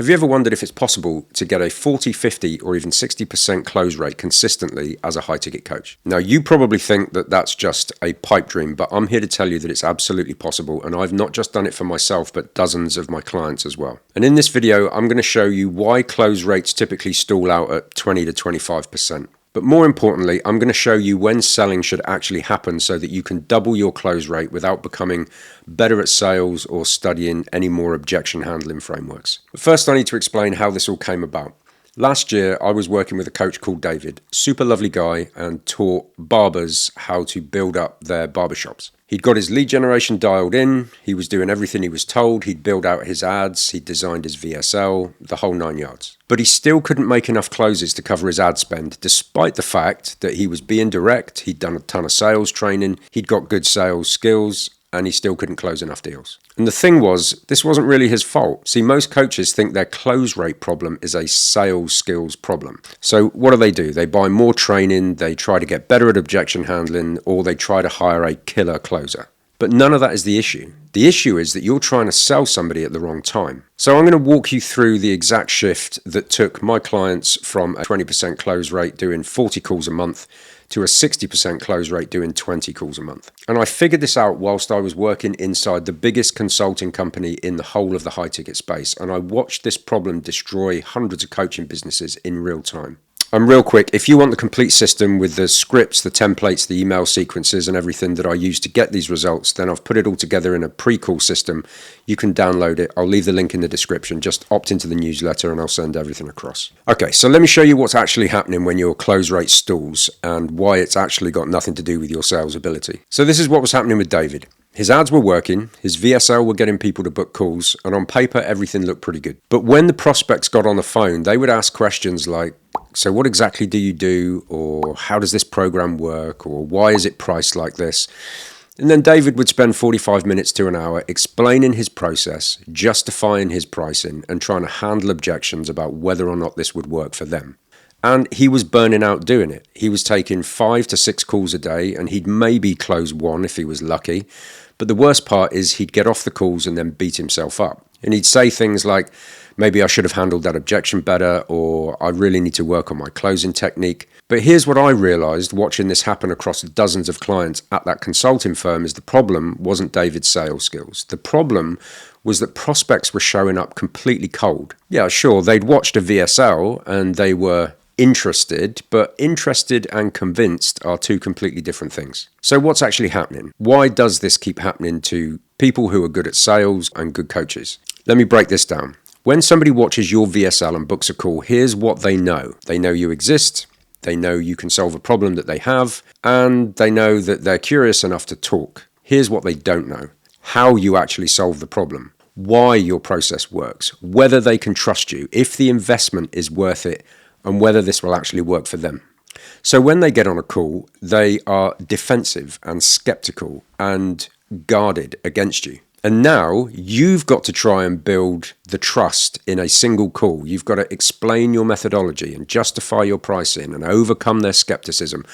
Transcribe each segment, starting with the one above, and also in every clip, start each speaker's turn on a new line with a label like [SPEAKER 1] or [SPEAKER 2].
[SPEAKER 1] Have you ever wondered if it's possible to get a 40, 50 or even 60% close rate consistently as a high ticket coach? Now, you probably think that that's just a pipe dream, but I'm here to tell you that it's absolutely possible, and I've not just done it for myself, but dozens of my clients as well. And in this video, I'm going to show you why close rates typically stall out at 20 to 25%. But more importantly, I'm going to show you when selling should actually happen so that you can double your close rate without becoming better at sales or studying any more objection handling frameworks. But first, I need to explain how this all came about. Last year, I was working with a coach called David, super lovely guy, and taught barbers how to build up their barbershops. He'd got his lead generation dialed in, he was doing everything he was told, he'd build out his ads, he'd designed his VSL, the whole 9 yards. But he still couldn't make enough closes to cover his ad spend, despite the fact that he was being direct, he'd done a ton of sales training, he'd got good sales skills, and he still couldn't close enough deals. And the thing was, this wasn't really his fault. See, most coaches think their close rate problem is a sales skills problem. So what do? They buy more training, they try to get better at objection handling, or they try to hire a killer closer. But none of that is the issue. The issue is that you're trying to sell somebody at the wrong time. So I'm going to walk you through the exact shift that took my clients from a 20% close rate doing 40 calls a month to a 60% close rate doing 20 calls a month. And I figured this out whilst I was working inside the biggest consulting company in the whole of the high ticket space. And I watched this problem destroy hundreds of coaching businesses in real time. And real quick, if you want the complete system with the scripts, the templates, the email sequences and everything that I use to get these results, then I've put it all together in a pre-call system. You can download it. I'll leave the link in the description. Just opt into the newsletter and I'll send everything across. Okay, so let me show you what's actually happening when your close rate stalls and why it's actually got nothing to do with your sales ability. So this is what was happening with David. His ads were working, his VSL were getting people to book calls, and on paper, everything looked pretty good. But when the prospects got on the phone, they would ask questions like, so what exactly do you do? Or how does this program work? Or why is it priced like this? And then David would spend 45 minutes to an hour explaining his process, justifying his pricing, and trying to handle objections about whether or not this would work for them. And he was burning out doing it. He was taking 5 to 6 calls a day, and he'd maybe close one if he was lucky. But the worst part is he'd get off the calls and then beat himself up. And he'd say things like, maybe I should have handled that objection better, or I really need to work on my closing technique. But here's what I realized watching this happen across dozens of clients at that consulting firm is the problem wasn't David's sales skills. The problem was that prospects were showing up completely cold. Yeah, sure, they'd watched a VSL and they were interested, but interested and convinced are two completely different things. So what's actually happening? Why does this keep happening to people who are good at sales and good coaches? Let me break this down. When somebody watches your VSL and books a call, here's what they know. They know you exist, they know you can solve a problem that they have, and they know that they're curious enough to talk. Here's what they don't know. How you actually solve the problem, why your process works, whether they can trust you, if the investment is worth it, and whether this will actually work for them. So when they get on a call, they are defensive and skeptical and guarded against you. And now you've got to try and build the trust in a single call. You've got to explain your methodology and justify your pricing and overcome their skepticism,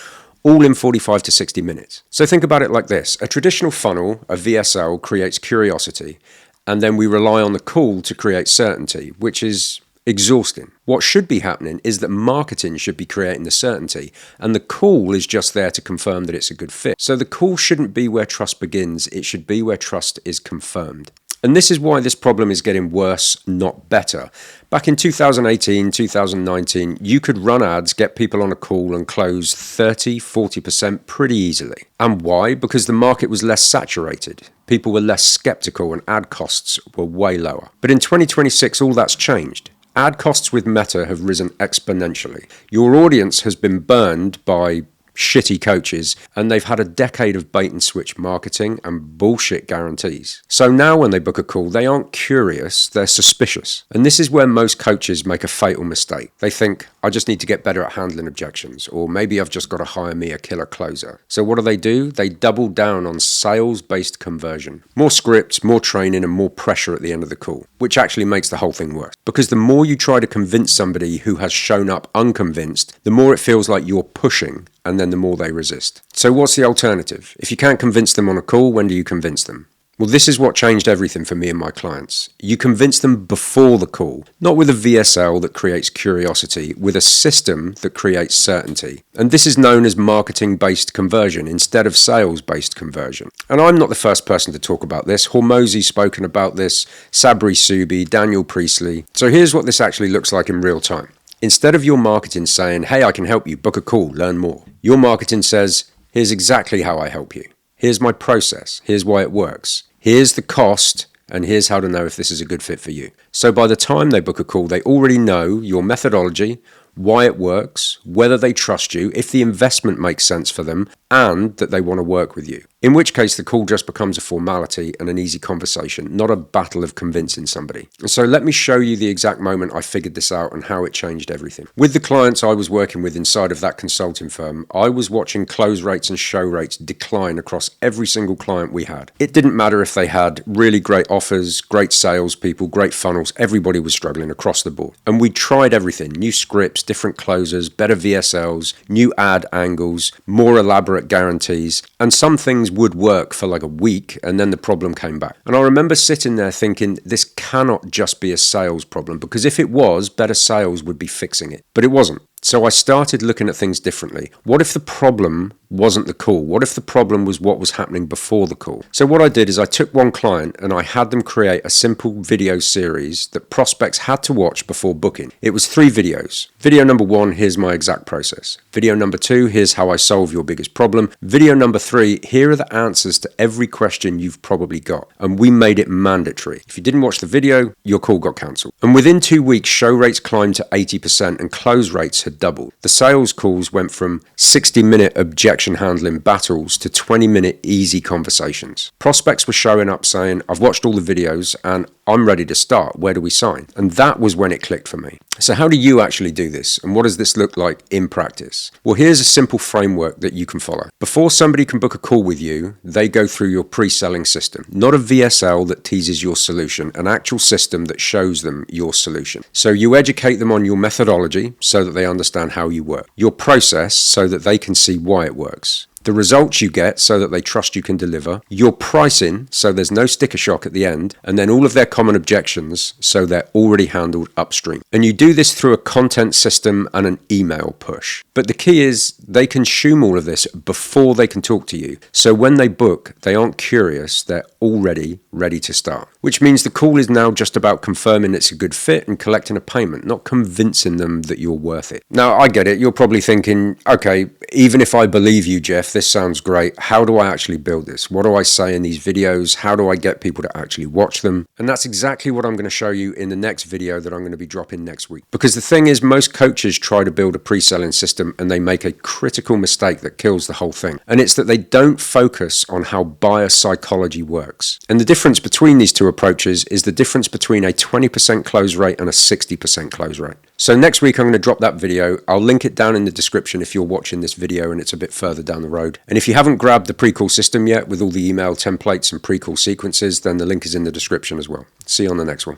[SPEAKER 1] all in 45 to 60 minutes. So think about it like this. A traditional funnel, a VSL, creates curiosity, and then we rely on the call to create certainty, which is exhausting. What should be happening is that marketing should be creating the certainty, and the call is just there to confirm that it's a good fit. So the call shouldn't be where trust begins, it should be where trust is confirmed. And this is why this problem is getting worse, not better. Back in 2018, 2019, you could run ads, get people on a call and close 30, 40% pretty easily. And why? Because the market was less saturated. People were less skeptical and ad costs were way lower. But in 2026, all that's changed. Ad costs with Meta have risen exponentially. Your audience has been burned by shitty coaches, and they've had a decade of bait and switch marketing and bullshit guarantees. So now when they book a call, they aren't curious, they're suspicious. And this is where most coaches make a fatal mistake. They think, I just need to get better at handling objections, or maybe I've just got to hire me a killer closer. So what do? They double down on sales-based conversion. More scripts, more training, and more pressure at the end of the call, which actually makes the whole thing worse. Because the more you try to convince somebody who has shown up unconvinced, the more it feels like you're pushing, and then the more they resist. So what's the alternative? If you can't convince them on a call, when do you convince them? Well, this is what changed everything for me and my clients. You convince them before the call, not with a VSL that creates curiosity, with a system that creates certainty. And this is known as marketing-based conversion instead of sales-based conversion. And I'm not the first person to talk about this. Hormozi's spoken about this, Sabri Subi, Daniel Priestley. So here's what this actually looks like in real time. Instead of your marketing saying, hey, I can help you, book a call, learn more. Your marketing says, here's exactly how I help you. Here's my process. Here's why it works. Here's the cost, and here's how to know if this is a good fit for you. So by the time they book a call, they already know your methodology, why it works, whether they trust you, if the investment makes sense for them, and that they want to work with you. In which case, the call just becomes a formality and an easy conversation, not a battle of convincing somebody. And so let me show you the exact moment I figured this out and how it changed everything. With the clients I was working with inside of that consulting firm, I was watching close rates and show rates decline across every single client we had. It didn't matter if they had really great offers, great salespeople, great funnels, everybody was struggling across the board. And we tried everything, new scripts, different closers, better VSLs, new ad angles, more elaborate guarantees, and some things would work for like a week and then the problem came back. And I remember sitting there thinking, this cannot just be a sales problem, because if it was, better sales would be fixing it. But it wasn't. So I started looking at things differently. What if the problem wasn't the call? What if the problem was what was happening before the call? So what I did is I took one client and I had them create a simple video series that prospects had to watch before booking. It was 3 videos. Video number 1, here's my exact process. Video number 2, here's how I solve your biggest problem. Video number 3, here are the answers to every question you've probably got. And we made it mandatory. If you didn't watch the video, your call got cancelled. And within 2 weeks, show rates climbed to 80% and close rates had doubled. The sales calls went from 60-minute objection handling battles to 20-minute easy conversations. Prospects were showing up saying, I've watched all the videos and I'm ready to start. Where do we sign? And that was when it clicked for me. So how do you actually do this? And what does this look like in practice? Well, here's a simple framework that you can follow. Before somebody can book a call with you, they go through your pre-selling system. Not a VSL that teases your solution, an actual system that shows them your solution. So you educate them on your methodology so that they understand how you work. Your process so that they can see why it works. The results you get so that they trust you can deliver, your pricing so there's no sticker shock at the end, and then all of their common objections so they're already handled upstream. And you do this through a content system and an email push. But the key is they consume all of this before they can talk to you. So when they book, they aren't curious, they're already ready to start. Which means the call is now just about confirming it's a good fit and collecting a payment, not convincing them that you're worth it. Now, I get it. You're probably thinking, okay, even if I believe you, Jeff, this sounds great. How do I actually build this? What do I say in these videos? How do I get people to actually watch them? And that's exactly what I'm going to show you in the next video that I'm going to be dropping next week. Because the thing is, most coaches try to build a pre-selling system and they make a critical mistake that kills the whole thing. And it's that they don't focus on how buyer psychology works. And the difference between these two approaches is the difference between a 20% close rate and a 60% close rate. So next week, I'm going to drop that video. I'll link it down in the description if you're watching this video and it's a bit further down the road. And if you haven't grabbed the pre-call system yet with all the email templates and pre-call sequences, then the link is in the description as well. See you on the next one.